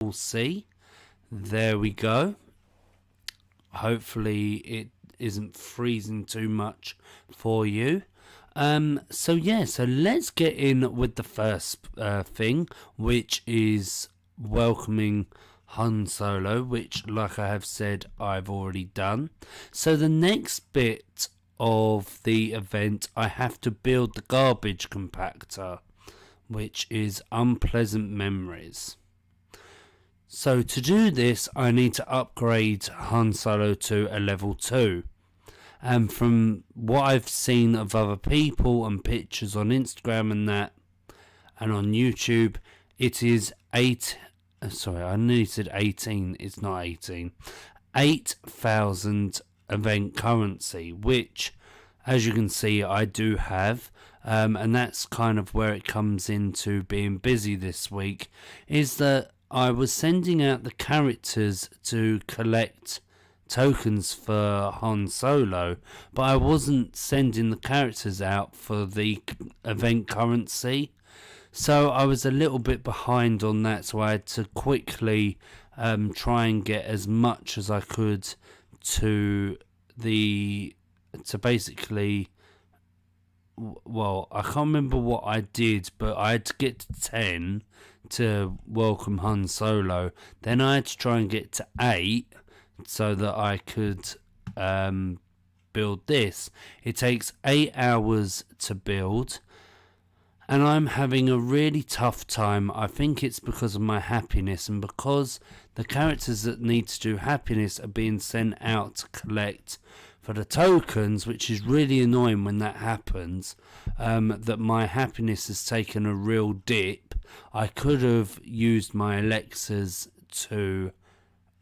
we'll see. There we go. Hopefully it isn't freezing too much for you. So let's get in with the first thing, which is welcoming Han Solo, which, like I have said, I've already done. So the next bit of the event, I have to build the garbage compactor, which is unpleasant memories. So to do this, I need to upgrade Han Solo to a level 2. And from what I've seen of other people and pictures on Instagram and that, and on YouTube, it is 18, it's not 18, 8,000 event currency, which, as you can see, I do have. And that's kind of where it comes into being busy this week, is that I was sending out the characters to collect tokens for Han Solo, but I wasn't sending the characters out for the event currency. So I was a little bit behind on that, so I had to quickly try and get as much as I could to basically, well, I can't remember what I did, but I had to get to 10 to welcome Han Solo. Then I had to try and get to 8 so that I could build this. It takes 8 hours to build, and I'm having a really tough time. I think it's because of my happiness, and because the characters that need to do happiness are being sent out to collect for the tokens, which is really annoying when that happens, that my happiness has taken a real dip. I could have used my elixirs to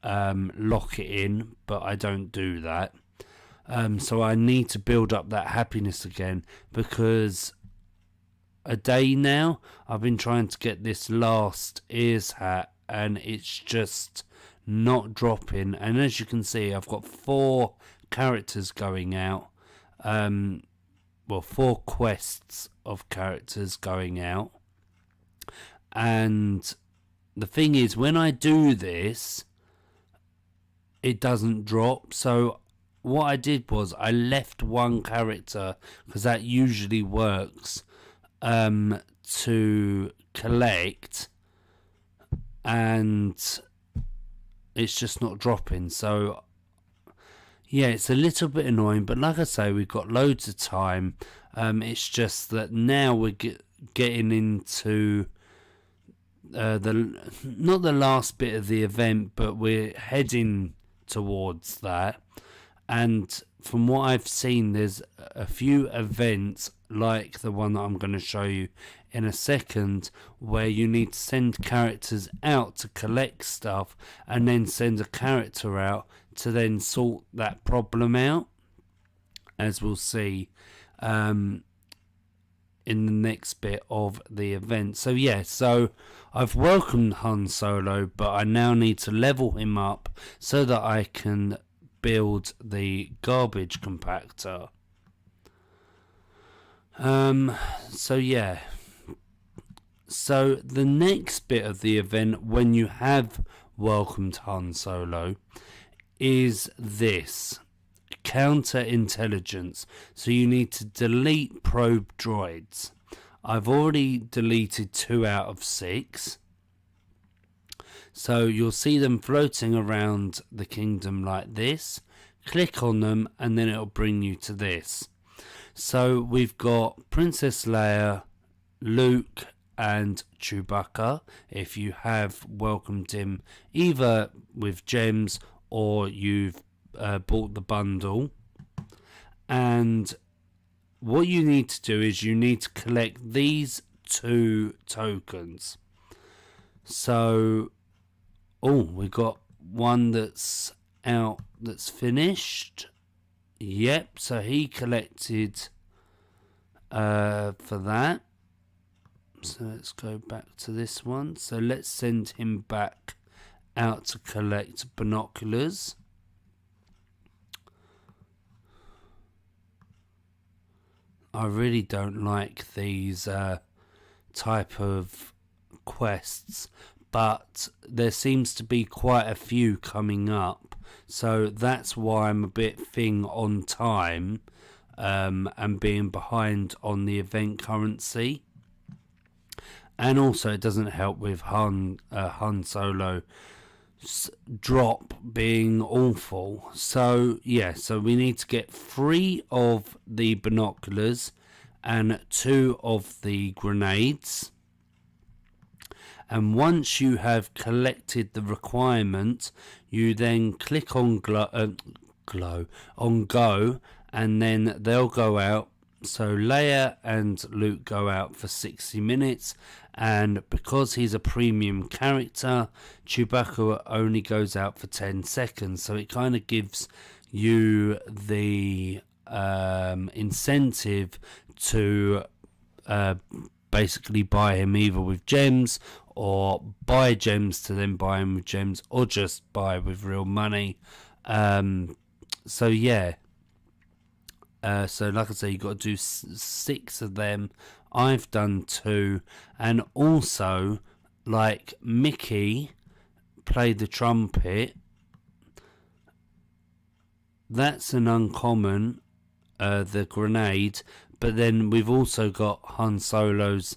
lock it in, but I don't do that. So I need to build up that happiness again, because a day now I've been trying to get this last ears hat and it's just not dropping. And as you can see, I've got 4 characters going out, 4 quests of characters going out. And the thing is, when I do this, it doesn't drop. So what I did was I left one character, because that usually works, to collect, and it's just not dropping. So yeah, it's a little bit annoying, but like I say, we've got loads of time. It's just that now we're getting into not the last bit of the event, but we're heading towards that. And from what I've seen, there's a few events like the one that I'm going to show you in a second, where you need to send characters out to collect stuff and then send a character out to then sort that problem out, as we'll see in the next bit of the event. So so I've welcomed Han Solo, but I now need to level him up so that I can build the garbage compactor. So the next bit of the event, when you have welcomed Han Solo, is this: counterintelligence. So you need to delete probe droids. I've already deleted 2 out of 6. So you'll see them floating around the kingdom like this. Click on them and then it'll bring you to this. So we've got Princess Leia, Luke and Chewbacca, if you have welcomed him either with gems or you've bought the bundle. And what you need to do is you need to collect these 2 tokens. So we got one that's out, that's finished. Yep, so he collected for that. So let's go back to this one. So let's send him back out to collect binoculars. I really don't like these type of quests, but there seems to be quite a few coming up, so that's why I'm a bit thing on time, and being behind on the event currency. And also it doesn't help with Han Solo drop being awful. So yeah, so we need to get 3 of the binoculars and 2 of the grenades. And once you have collected the requirement, you then click on go, and then they'll go out. So Leia and Luke go out for 60 minutes, and because he's a premium character, Chewbacca only goes out for 10 seconds. So it kind of gives you the incentive to basically buy him either with gems, or buy gems to then buy him with gems, or just buy with real money. So yeah. So like I say, you've got to do 6 of them. I've done 2. And also, like, Mickey played the trumpet. That's an uncommon, the grenade. But then we've also got Han Solo's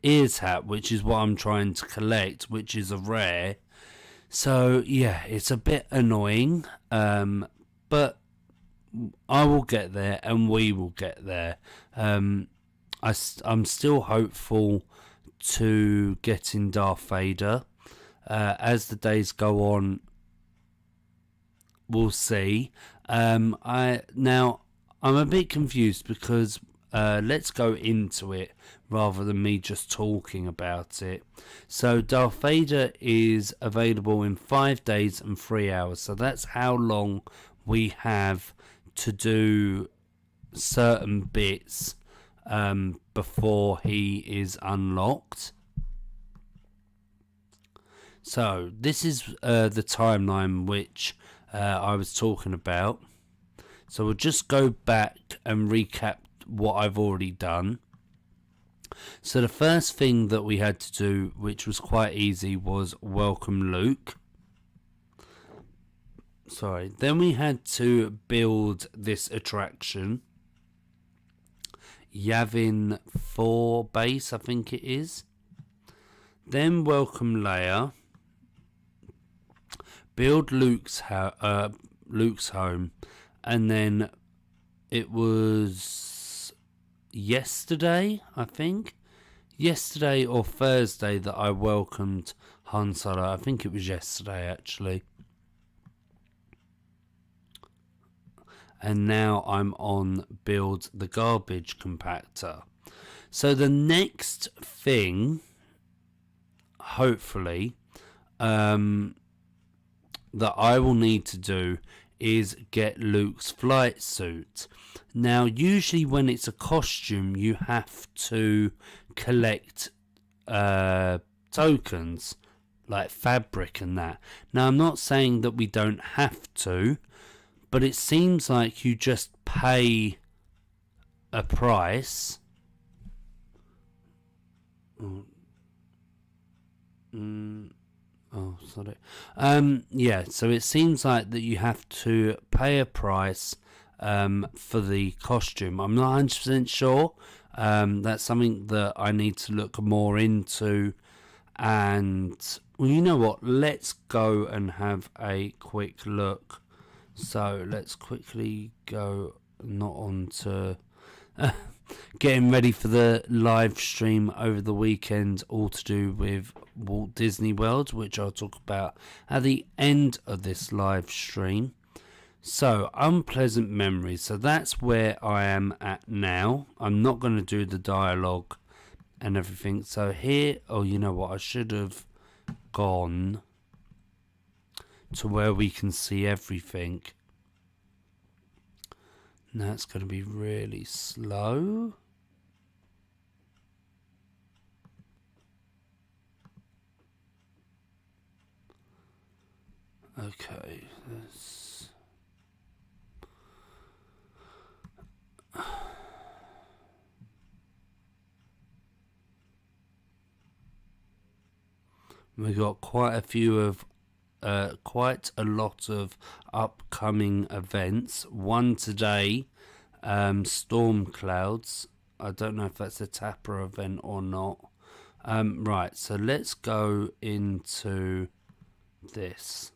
ears hat, which is what I'm trying to collect, which is a rare. So yeah, it's a bit annoying, but I will get there, and we will get there. I'm still hopeful to getting Darth Vader. As the days go on, we'll see. I'm a bit confused because let's go into it rather than me just talking about it. So Darth Vader is available in 5 days and 3 hours. So that's how long we have to do certain bits before he is unlocked. So this is the timeline which I was talking about. So we'll just go back and recap what I've already done. So the first thing that we had to do, which was quite easy, was welcome Luke. Sorry. Then we had to build this attraction, Yavin 4 base, I think it is. Then welcome Leia. Build Luke's home, and then it was yesterday, I think. Yesterday or Thursday that I welcomed Han Solo. I think it was yesterday, actually. And now I'm on build the garbage compactor. So the next thing, hopefully, that I will need to do is get Luke's flight suit. Now, usually when it's a costume, you have to collect tokens, like fabric and that. Now, I'm not saying that we don't have to, but it seems like you just pay a price. Sorry. Yeah, so it seems like that you have to pay a price for the costume. I'm not 100% sure. That's something that I need to look more into. And, well, you know what? Let's go and have a quick look. So let's quickly go not on to getting ready for the live stream over the weekend, all to do with Walt Disney World, which I'll talk about at the end of this live stream. So, unpleasant memories. So that's where I am at now. I'm not going to do the dialogue and everything. So here, oh, you know what? I should have gone to where we can see everything. Now it's going to be really slow. Okay, let's... We got quite a lot of upcoming events. One today, Storm Clouds. I don't know if that's a Tapper event or not. Right, so let's go into this.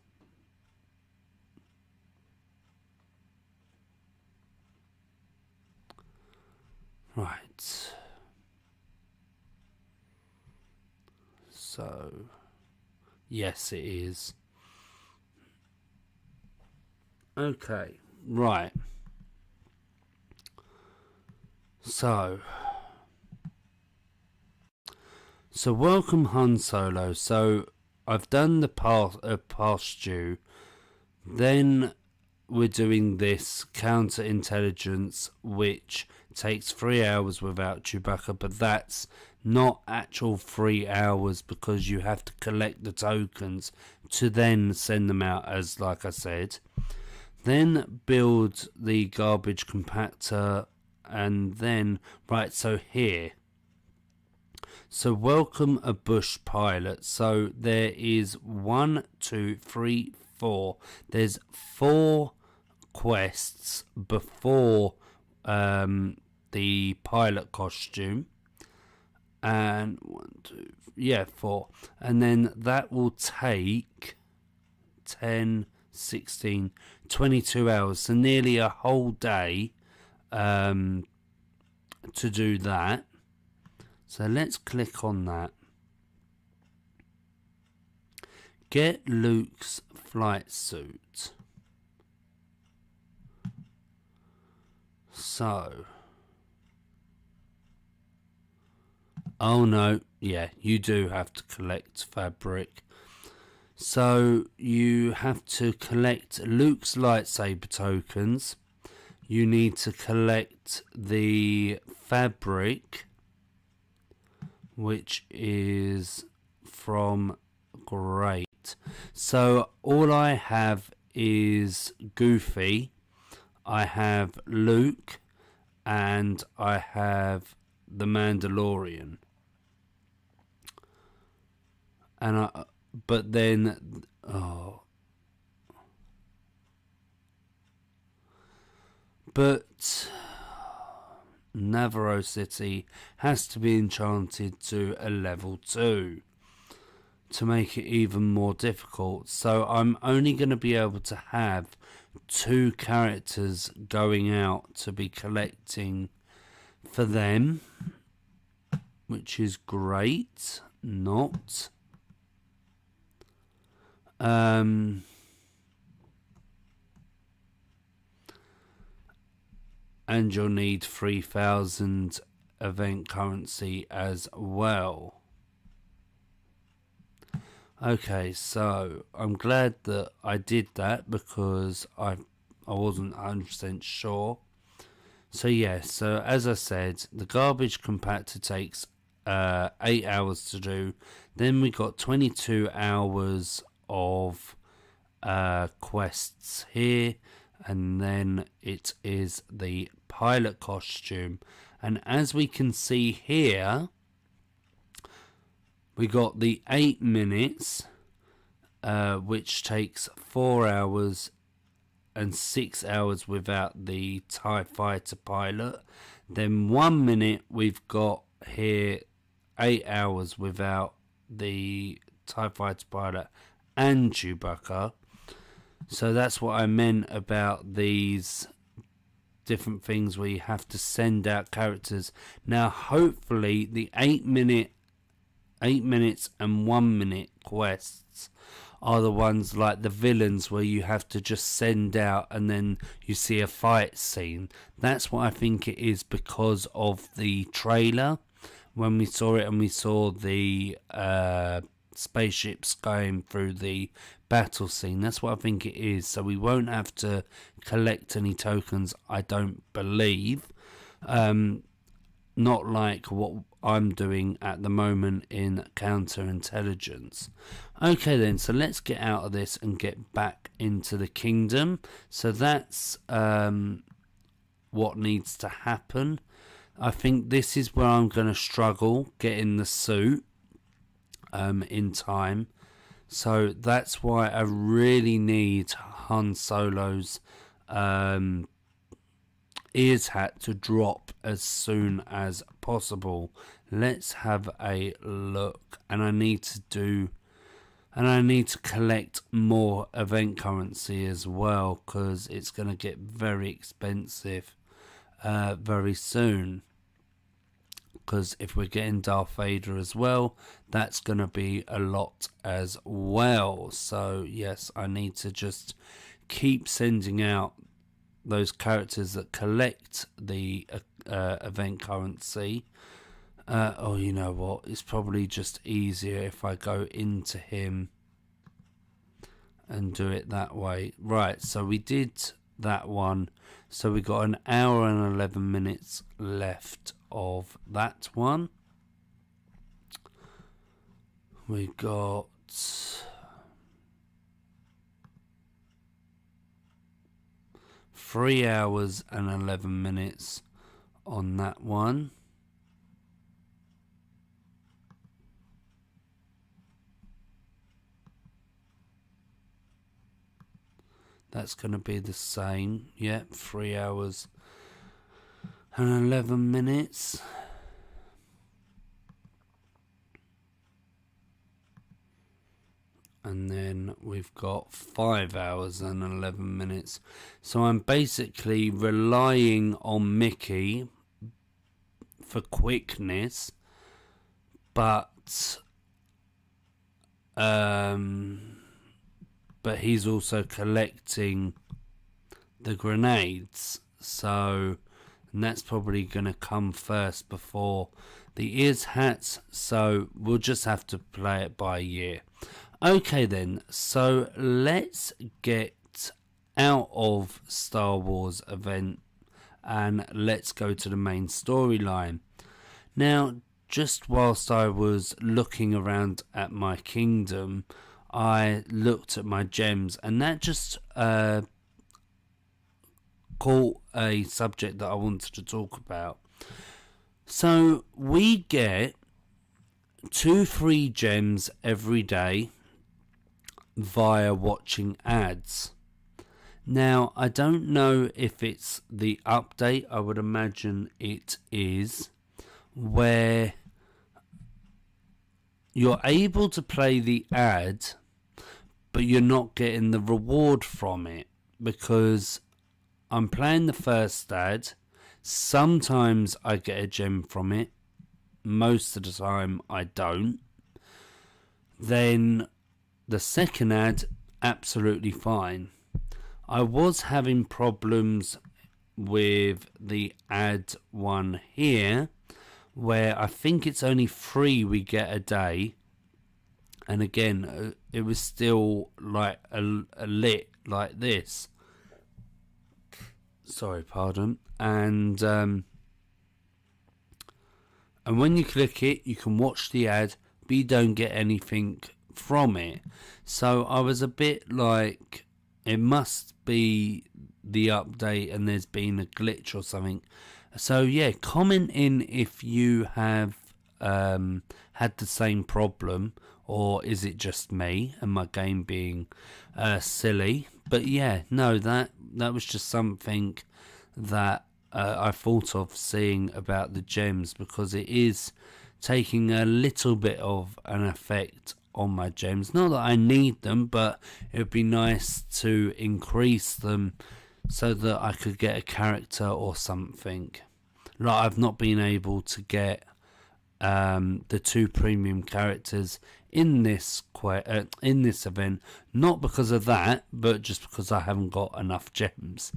Right. So, yes, it is. Okay, right. So welcome Han Solo. So I've done the past due. Then we're doing this counterintelligence, which takes 3 hours without Chewbacca, but that's not actual 3 hours because you have to collect the tokens to then send them out, as like I said. Then build the garbage compactor, and then, right, so here. So welcome a bush pilot. So there is 1, 2, 3, 4. There's 4 quests before the pilot costume. And 4. And then that will take 10, 16, 22 hours. So nearly a whole day to do that. So let's click on that. Get Luke's flight suit. So. Oh no, yeah, you do have to collect fabric. So you have to collect Luke's lightsaber tokens. You need to collect the fabric, which is from Great. So all I have is Goofy, I have Luke, and I have the Mandalorian. But Navarro City has to be enchanted to a level 2 to make it even more difficult. So I'm only going to be able to have 2 characters going out to be collecting for them, which is great. Not. And you'll need 3,000 event currency as well. Okay, so I'm glad that I did that because I wasn't 100% sure. So yeah, so as I said, the garbage compactor takes 8 hours to do. Then we got 22 hours of quests here, and then it is the pilot costume. And as we can see here, we got the 8 minutes, which takes 4 hours and 6 hours without the TIE fighter pilot. Then 1 minute we've got here 8 hours without the TIE fighter pilot and Chewbacca. So that's what I meant about these different things where you have to send out characters. Now hopefully the 8 minutes and 1 minute quests are the ones like the villains where you have to just send out and then you see a fight scene. That's what I think it is because of the trailer when we saw it, and we saw the spaceships going through the battle scene. That's what I think it is. So we won't have to collect any tokens, I don't believe. Not like what I'm doing at the moment in counterintelligence. Okay then, so let's get out of this and get back into the kingdom. So that's what needs to happen. I think this is where I'm going to struggle getting the suit. in time. So that's why I really need Han Solo's ears hat to drop as soon as possible. Let's have a look. And I need to collect more event currency as well, because it's going to get very expensive very soon. Because if we're getting Darth Vader as well, that's going to be a lot as well. So yes, I need to just keep sending out those characters that collect the event currency. Oh, you know what? It's probably just easier if I go into him and do it that way. Right, so we did that one. So we got an hour and 11 minutes left of that one. We got 3 hours and 11 minutes on that one. That's going to be the same. Yep, 3 hours and 11 minutes. And then we've got 5 hours and 11 minutes. So I'm basically relying on Mickey for quickness, but he's also collecting the grenades. So, and that's probably going to come first before the ears hats. So we'll just have to play it by ear. Okay then, so let's get out of Star Wars event and let's go to the main storyline. Now, just whilst I was looking around at my kingdom, I looked at my gems, and that just caught a subject that I wanted to talk about. So we get 2 free gems every day via watching ads. Now, I don't know if it's the update. I would imagine it is, where you're able to play the ad, but you're not getting the reward from it, because I'm playing the first ad. Sometimes I get a gem from it. Most of the time I don't. Then the second ad, absolutely fine. I was having problems with the ad one here, where I think it's only 3 we get a day. And again, it was still like a lit like this. Sorry, pardon. And when you click it, you can watch the ad, but you don't get anything from it. So I was a bit like, it must be the update and there's been a glitch or something. So yeah, comment in if you have had the same problem, or is it just me and my game being silly. But yeah, no, that was just something that I thought of seeing about the gems, because it is taking a little bit of an effect on my gems. Not that I need them, but it would be nice to increase them so that I could get a character or something. Like, I've not been able to get the 2 premium characters in this event, not because of that, but just because I haven't got enough gems.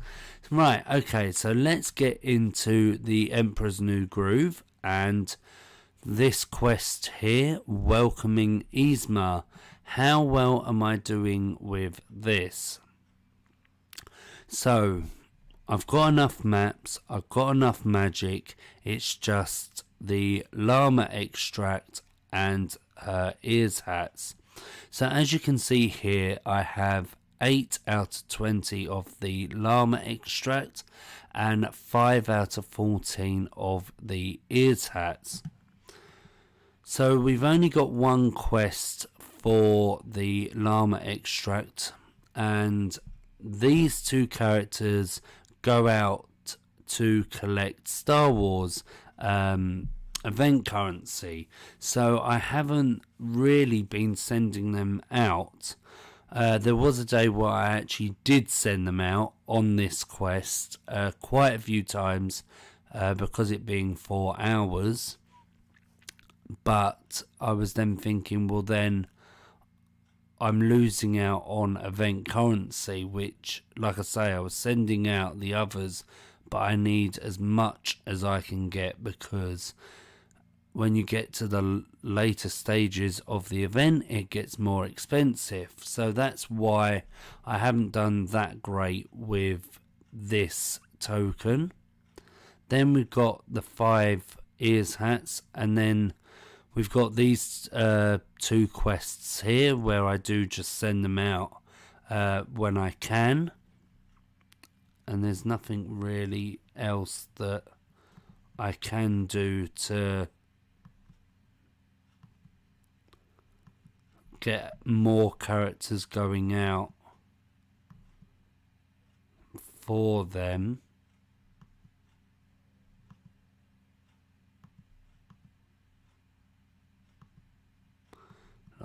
Right, okay, so let's get into the Emperor's New Groove and this quest here, welcoming Yzma. How well am I doing with this? So I've got enough maps, I've got enough magic. It's just the llama extract and ears hats. So as you can see here, I have 8 out of 20 of the llama extract and 5 out of 14 of the ears hats. So we've only got one quest for the llama extract, and these two characters go out to collect Star Wars event currency. So I haven't really been sending them out. There was a day where I actually did send them out on this quest quite a few times because it being 4 hours. But I was then thinking, well, then I'm losing out on event currency, which, like I say, I was sending out the others, but I need as much as I can get, because when you get to the later stages of the event, it gets more expensive. So that's why I haven't done that great with this token. Then we've got the 5 ears hats, and then we've got these 2 quests here where I do just send them out when I can. And there's nothing really else that I can do to get more characters going out for them.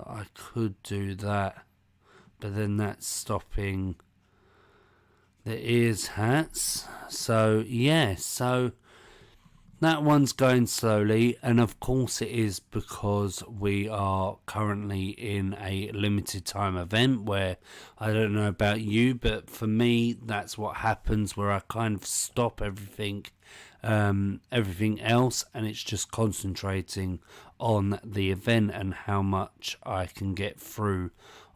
I could do that, but then that's stopping the ears hats. So yeah, so that one's going slowly, and of course it is because we are currently in a limited time event where, I don't know about you, but for me that's what happens, where I kind of stop everything else, and it's just concentrating on the event and how much I can get through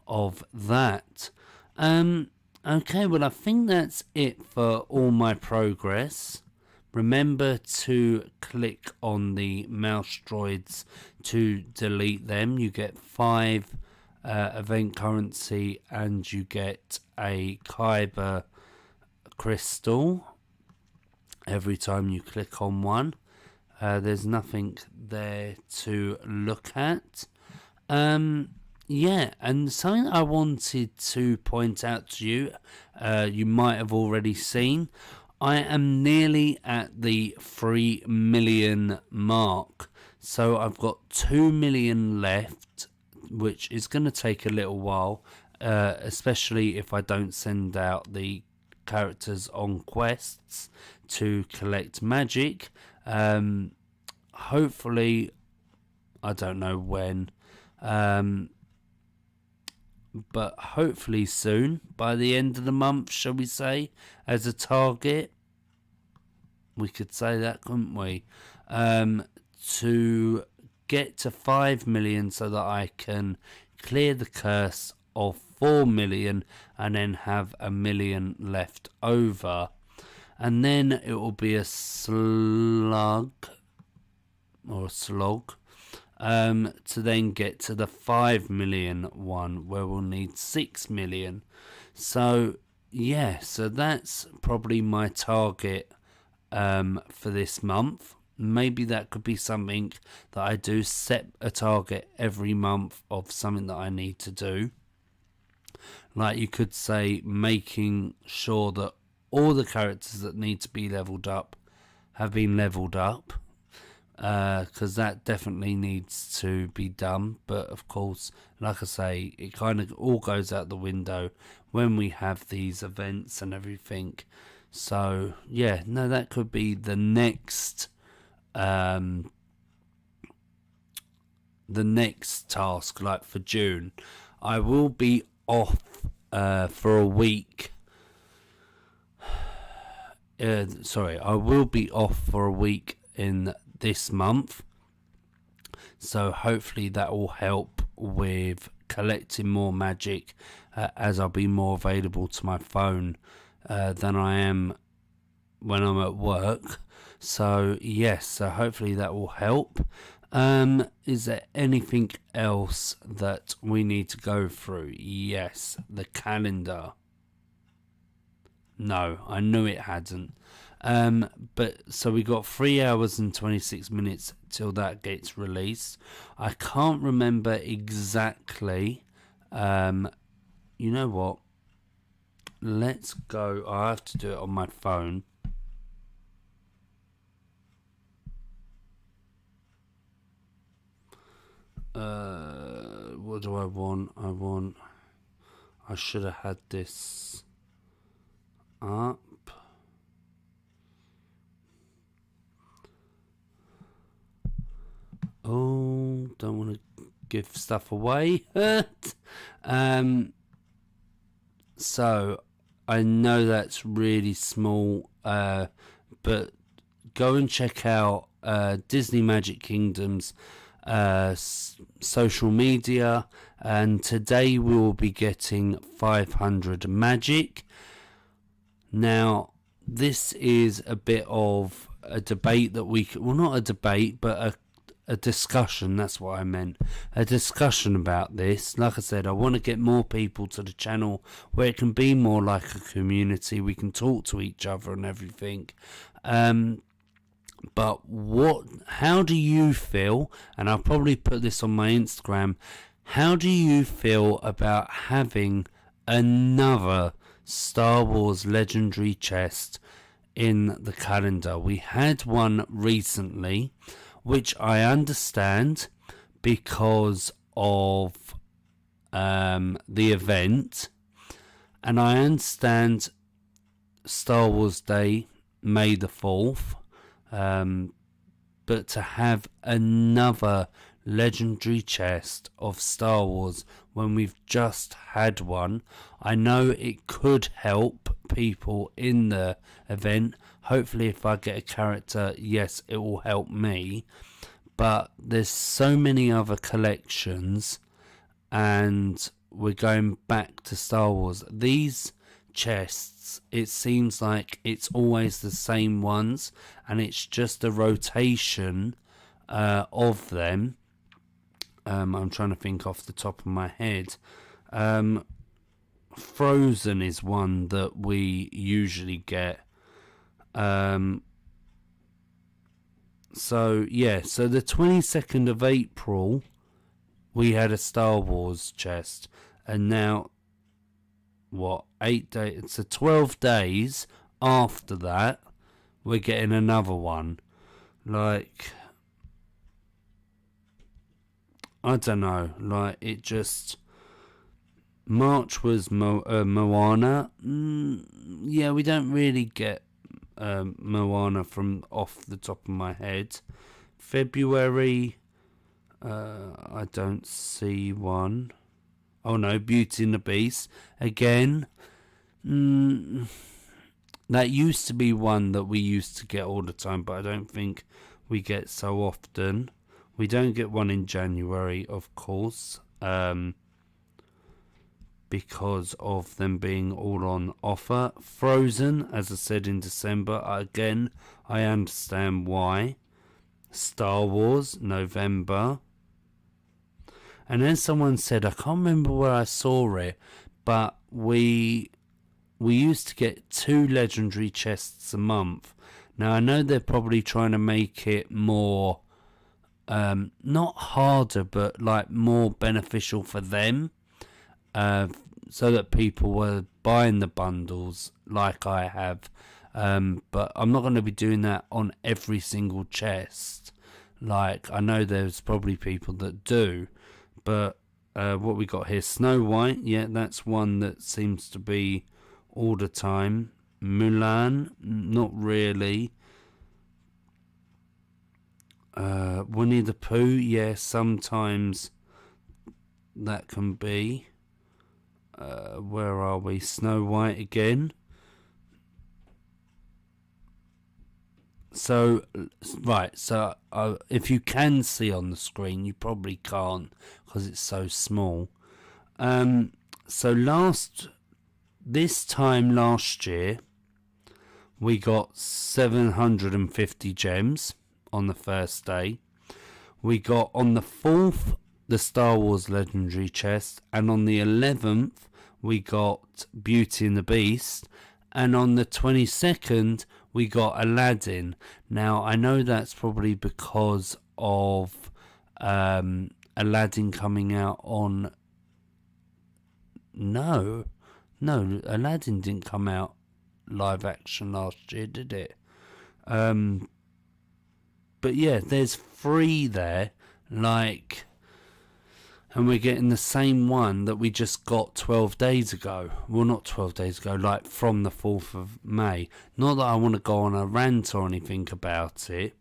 of that. Okay, well, I think that's it for all my progress. Remember to click on the mouse droids to delete them. You get 5 event currency, and you get a Kyber crystal every time you click on one. There's nothing there to look at. Yeah, and something I wanted to point out to you, you might have already seen, I am nearly at the 3 million mark. So I've got 2 million left, which is going to take a little while, especially if I don't send out the characters on quests to collect magic. Hopefully, I don't know when, but hopefully soon, by the end of the month, shall we say, as a target. We could say that, couldn't we? To get to 5 million so that I can clear the curse of 4 million and then have 1 million left over. And then it will be a slog to then get to the 5 million one, where we'll need 6 million. So yeah, so that's probably my target for this month. Maybe that could be something that I do, set a target every month of something that I need to do. Like, you could say making sure that all the characters that need to be leveled up have been leveled up, because that definitely needs to be done. But of course, like I say, it kind of all goes out the window when we have these events and everything. So yeah, no, that could be the next task. Like for June, I will be off for a week. I will be off for a week in this month, so hopefully that will help with collecting more magic, as I'll be more available to my phone than I am when I'm at work. So yes, so hopefully that will help. Is there anything else that we need to go through? Yes, the calendar. No, I knew it hadn't. But so we got 3 hours and 26 minutes till that gets released. I can't remember exactly. You know what? Let's go. I have to do it on my phone. What do I want? I should have had this up. Oh, don't want to give stuff away. So I know that's really small, but go and check out Disney Magic Kingdom's social media, and today we will be getting 500 magic. Now, this is a bit of a debate that not a debate, but a discussion, that's what I meant. A discussion about this. Like I said, I want to get more people to the channel where it can be more like a community. We can talk to each other and everything. But how do you feel, and I'll probably put this on my Instagram, how do you feel about having another Star Wars Legendary chest in the calendar? We had one recently, which I understand because of the event, and I understand Star Wars Day, May the 4th, but to have another legendary chest of Star Wars when we've just had one, I know it could help people in the event. Hopefully if I get a character, yes, it will help me, but there's so many other collections, and we're going back to Star Wars. These chests, it seems like it's always the same ones, and it's just a rotation of them. I'm trying to think off the top of my head. Frozen is one that we usually get. So the 22nd of April we had a Star Wars chest, and now 8 days, so 12 days after that we're getting another one. Like, I don't know, like, it just, March was Moana. Yeah, we don't really get Moana from off the top of my head. February, I don't see one. Oh no, Beauty and the Beast. Again, that used to be one that we used to get all the time, but I don't think we get so often. We don't get one in January, of course, because of them being all on offer. Frozen, as I said, in December. Again, I understand why. Star Wars, November. And then someone said, I can't remember where I saw it, but we used to get 2 legendary chests a month. Now, I know they're probably trying to make it more, not harder, but like more beneficial for them, so that people were buying the bundles like I have. But I'm not going to be doing that on every single chest. Like, I know there's probably people that do. But what we got here, Snow White, yeah, that's one that seems to be all the time. Mulan, not really. Winnie the Pooh, yeah, sometimes that can be. Where are we? Snow White again. So, right, so if you can see on the screen, you probably can't because it's so small. So this time last year, we got 750 gems on the first day. We got on the 4th the Star Wars Legendary chest, and on the 11th we got Beauty and the Beast, and on the 22nd we got Aladdin. Now, I know that's probably because of Aladdin coming out on... No, Aladdin didn't come out live action last year, did it? But yeah, there's 3 there, like... And we're getting the same one that we just got 12 days ago. Well, not 12 days ago, like from the 4th of May. Not that I want to go on a rant or anything about it,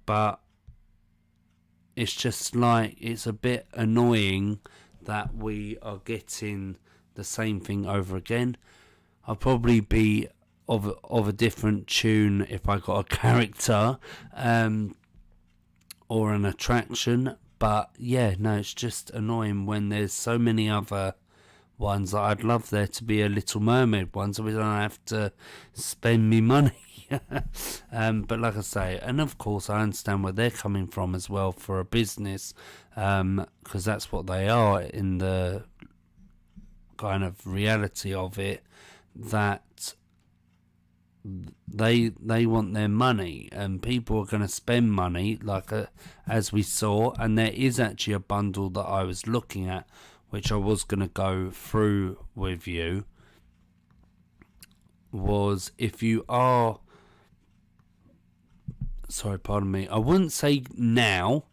but it's just like, it's a bit annoying that we are getting the same thing over again. I'll probably be of a different tune if I got a character or an attraction. But yeah, no, it's just annoying when there's so many other ones. I'd love there to be a Little Mermaid one so we don't have to spend me money. But like I say, and of course I understand where they're coming from as well for a business, because that's what they are in the kind of reality of it, that they want their money, and people are going to spend money, like as we saw. And there is actually a bundle that I was looking at, which I was going to go through with you, was if you are, sorry, pardon me, I wouldn't say now,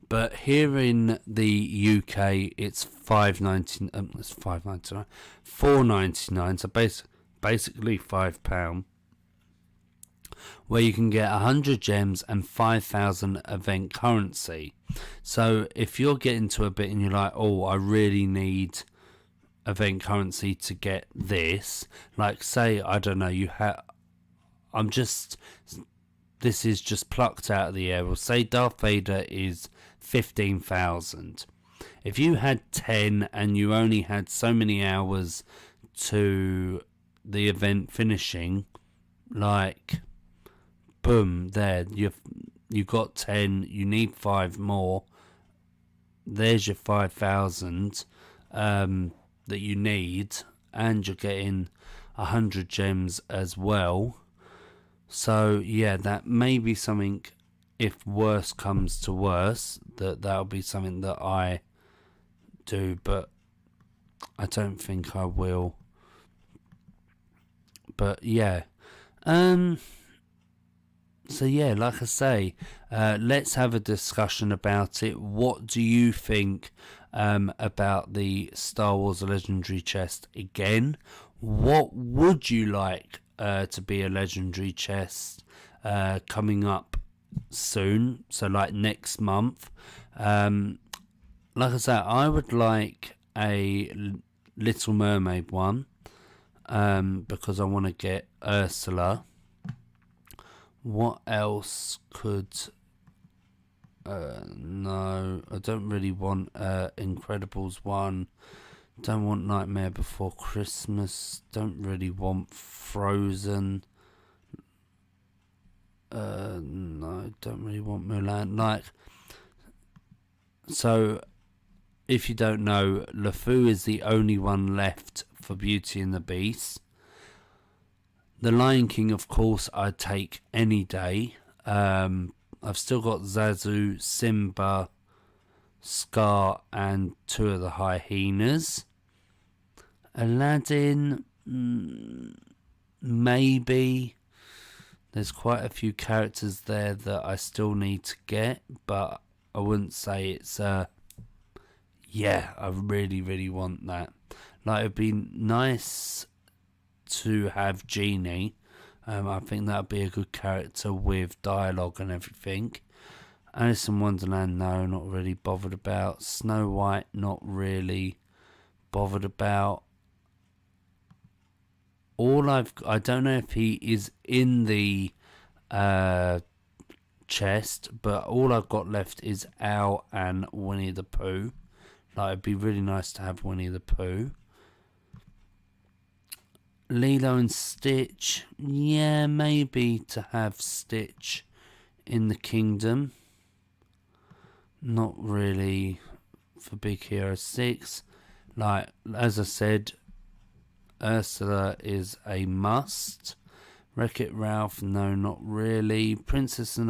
but here in the UK it's $4.99, so basically £5, where you can get 100 gems and 5,000 event currency. So if you're getting to a bit and you're like, oh, I really need event currency to get this, like say, I don't know, this is just plucked out of the air. We'll say Darth Vader is 15,000. If you had 10 and you only had so many hours to the event finishing, like boom, there you got 10, you need 5 more, there's your 5,000 that you need, and you're getting 100 gems as well. So yeah, that may be something, if worse comes to worse, that'll be something that I do, but I don't think I will. But yeah, so yeah, like I say, let's have a discussion about it. What do you think about the Star Wars Legendary Chest again? What would you like to be a Legendary Chest coming up soon? So like next month. Like I said, I would like a Little Mermaid one, because I want to get Ursula. What else could... no, I don't really want Incredibles one. Don't want Nightmare Before Christmas. Don't really want Frozen. No, don't really want Mulan. Like, so if you don't know, LeFou is the only one left for Beauty and the Beast. The Lion King, of course, I'd take any day. I've still got Zazu, Simba, Scar, and 2 of the hyenas. Aladdin, maybe. There's quite a few characters there that I still need to get, but I wouldn't say it's yeah, I really, really want that. Like, it'd be nice to have Genie. I think that'd be a good character with dialogue and everything. Alice in Wonderland, no, not really bothered about. Snow White, not really bothered about. I don't know if he is in the chest, but all I've got left is Owl and Winnie the Pooh. Like, it'd be really nice to have Winnie the Pooh. Lilo and Stitch, yeah, maybe to have Stitch in the kingdom. Not really for Big Hero 6. Like, as I said, Ursula is a must. Wreck-It Ralph, no, not really. Princess and the